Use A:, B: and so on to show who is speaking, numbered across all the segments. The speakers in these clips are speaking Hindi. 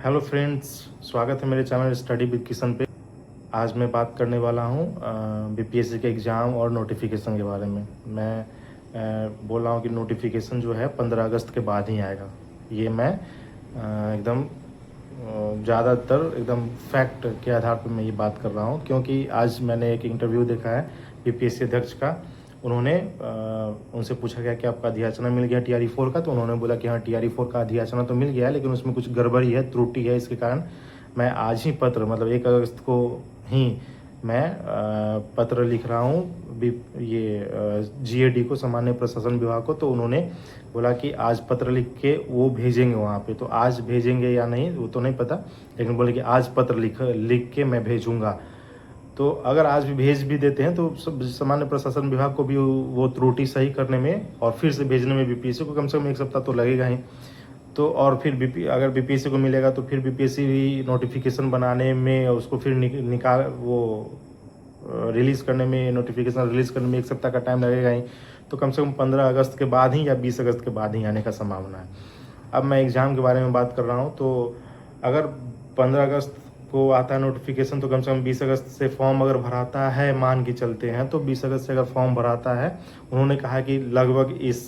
A: हेलो फ्रेंड्स, स्वागत है मेरे चैनल स्टडी विद किशन पे। आज मैं बात करने वाला हूँ बीपीएससी के एग्ज़ाम और नोटिफिकेशन के बारे में। मैं बोल रहा हूँ कि नोटिफिकेशन जो है 15 अगस्त के बाद ही आएगा। ये मैं एकदम ज़्यादातर एकदम फैक्ट के आधार पर मैं ये बात कर रहा हूँ, क्योंकि आज मैंने एक इंटरव्यू देखा है बीपीएससी अध्यक्ष का। उन्होंने उनसे पूछा गया कि आपका अधियाचना मिल गया TRE 4 का, तो उन्होंने बोला कि हाँ TRE 4 का अधियाचना तो मिल गया है, लेकिन उसमें कुछ गड़बड़ी है, त्रुटि है। इसके कारण मैं आज ही पत्र मतलब 1 अगस्त को ही मैं पत्र लिख रहा हूँ ये GAD को, सामान्य प्रशासन विभाग को। तो उन्होंने बोला कि आज पत्र लिख के वो भेजेंगे वहाँ पे। तो आज भेजेंगे या नहीं वो तो नहीं पता, लेकिन बोले कि आज पत्र लिख के मैं भेजूँगा। तो अगर आज भी भेज भी देते हैं तो सामान्य प्रशासन विभाग को भी वो त्रुटि सही करने में और फिर से भेजने में बीपीएससी को कम से कम 1 सप्ताह तो लगेगा ही। तो और फिर अगर बीपीएससी को मिलेगा तो फिर बीपीएससी भी नोटिफिकेशन बनाने में, उसको फिर निकाल वो रिलीज़ करने में, नोटिफिकेशन रिलीज़ करने में 1 सप्ताह का टाइम लगेगा ही। तो कम से कम 15 अगस्त के बाद ही या 20 अगस्त के बाद ही आने का संभावना है। अब मैं एग्ज़ाम के बारे में बात कर रहा हूँ। तो अगर 15 अगस्त को आता है नोटिफिकेशन, तो कम से कम 20 अगस्त से फॉर्म अगर भराता है, मान के चलते हैं तो 20 अगस्त से अगर फॉर्म भराता है, उन्होंने कहा कि लगभग इस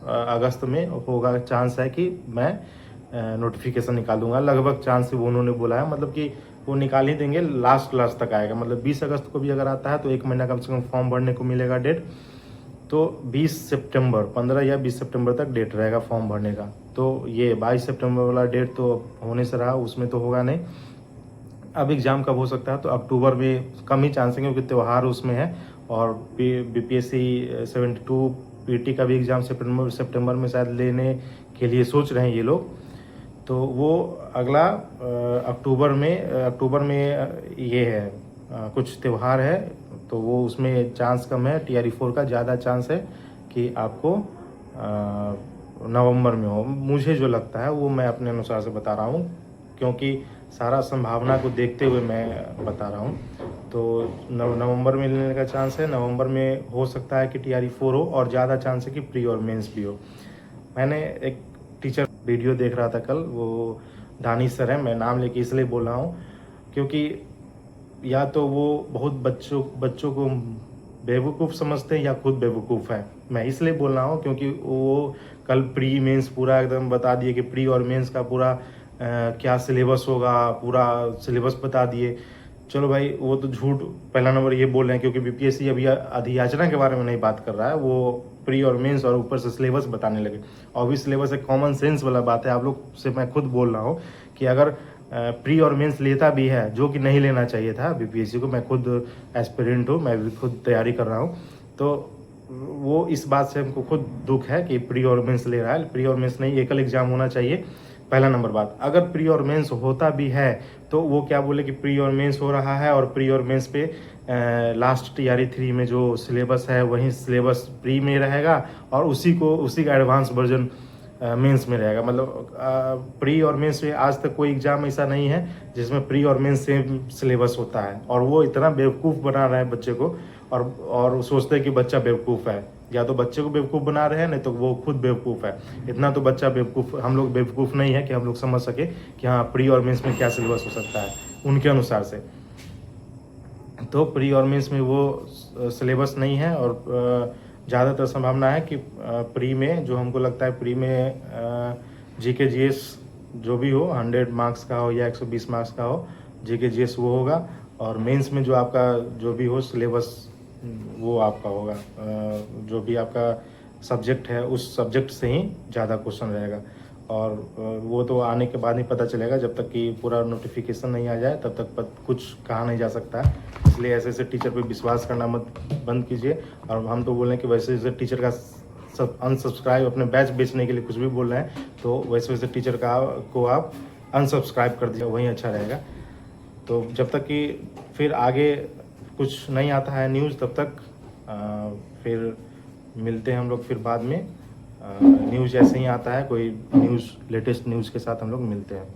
A: अगस्त में होगा चांस है कि मैं नोटिफिकेशन निकालूंगा। लगभग चांस वो उन्होंने बोला है, मतलब कि वो निकाल ही देंगे, लास्ट तक आएगा। मतलब 20 अगस्त को भी अगर आता है तो 1 महीना कम से कम फॉर्म भरने को मिलेगा डेट। तो 20 सितंबर 15 या 20 सितंबर तक डेट रहेगा फॉर्म भरने का। तो ये 22 सितंबर वाला डेट तो होने से रहा, उसमें तो होगा नहीं। अब एग्ज़ाम कब हो सकता है? तो अक्टूबर में कम ही चांस है, क्योंकि त्यौहार उसमें है। और BPSC 72 PT का भी एग्ज़ाम सितंबर में शायद लेने के लिए सोच रहे हैं ये लोग। तो वो अगला अक्टूबर में ये है, कुछ त्यौहार है, तो वो उसमें चांस कम है। TRE 4 का ज़्यादा चांस है कि आपको नवंबर में हो। मुझे जो लगता है वो मैं अपने अनुसार से बता रहा हूँ, क्योंकि सारा संभावना को देखते हुए मैं बता रहा हूँ। तो नवंबर में लेने का चांस है। नवंबर में हो सकता है कि TRE 4 हो, और ज़्यादा चांस है कि प्री और मेंस भी हो। मैंने एक टीचर वीडियो देख रहा था कल, वो दानिश सर है, मैं नाम लेके इसलिए बोल रहा हूँ क्योंकि या तो वो बहुत बच्चों को बेवकूफ़ समझते हैं या खुद बेवकूफ़ है। मैं इसलिए बोल रहा हूँ क्योंकि वो कल प्री मेंस पूरा एकदम बता दिए कि प्री और मेंस का पूरा क्या सिलेबस होगा, पूरा सिलेबस बता दिए। चलो भाई, वो तो झूठ पहला नंबर ये बोल रहे हैं, क्योंकि बीपीएससी अभी अधियाचना के बारे में नहीं बात कर रहा है, वो प्री और मेंस और ऊपर से सिलेबस बताने लगे। और भी सिलेबस एक कॉमन सेंस वाला बात है, आप लोग से मैं खुद बोल रहा हूँ कि अगर प्री और मेंस लेता भी है, जो कि नहीं लेना चाहिए था बीपीएससी को, मैं खुद एस्पिरेंट हूँ, मैं भी खुद तैयारी कर रहा हूँ, तो वो इस बात से हमको खुद दुख है कि प्री और मेंस ले रहा है। प्री और मेंस नहीं, एकल एग्जाम होना चाहिए, पहला नंबर बात। अगर प्री और मेंस होता भी है तो वो क्या बोले कि प्री और मेंस हो रहा है, और प्री और मेंस पे लास्ट TRE 3 में जो सिलेबस है वही सिलेबस प्री में रहेगा, और उसी का एडवांस वर्जन मेंस में रहेगा। मतलब प्री और मेंस में आज तक कोई एग्ज़ाम ऐसा नहीं है जिसमें प्री और मेंस सेम सिलेबस होता है। और वो इतना बेवकूफ़ बना रहा है बच्चे को, और सोचते हैं कि बच्चा बेवकूफ़ है। या तो बच्चे को बेवकूफ़ बना रहे हैं, नहीं तो वो खुद बेवकूफ़ है। इतना तो बच्चा बेवकूफ़, हम लोग बेवकूफ़ नहीं है कि हम लोग समझ सके कि हाँ प्री और मेंस में क्या सिलेबस हो सकता है उनके अनुसार से। तो प्री और मेंस में वो सिलेबस नहीं है, और ज़्यादातर संभावना है कि प्री में, जो हमको लगता है प्री में GK GS जो भी हो, 100 मार्क्स का हो या 120 मार्क्स का हो, GK GS वो होगा। और मेंस में जो आपका जो भी हो सिलेबस वो आपका होगा, जो भी आपका सब्जेक्ट है उस सब्जेक्ट से ही ज़्यादा क्वेश्चन रहेगा। और वो तो आने के बाद ही पता चलेगा, जब तक कि पूरा नोटिफिकेशन नहीं आ जाए तब तक कुछ कहा नहीं जा सकता है। इसलिए ऐसे ऐसे टीचर पे विश्वास करना मत बंद कीजिए। और हम तो बोल रहे हैं कि वैसे वैसे टीचर का सब अनसब्सक्राइब, अपने बैच बेचने के लिए कुछ भी बोल रहे हैं, तो वैसे वैसे टीचर को आप अनसब्सक्राइब कर दीजिए, वही अच्छा रहेगा। तो जब तक कि फिर आगे कुछ नहीं आता है न्यूज़, तब तक फिर मिलते हैं हम लोग फिर बाद में। न्यूज़ जैसे ही आता है, कोई न्यूज़ लेटेस्ट न्यूज़ के साथ हम लोग मिलते हैं।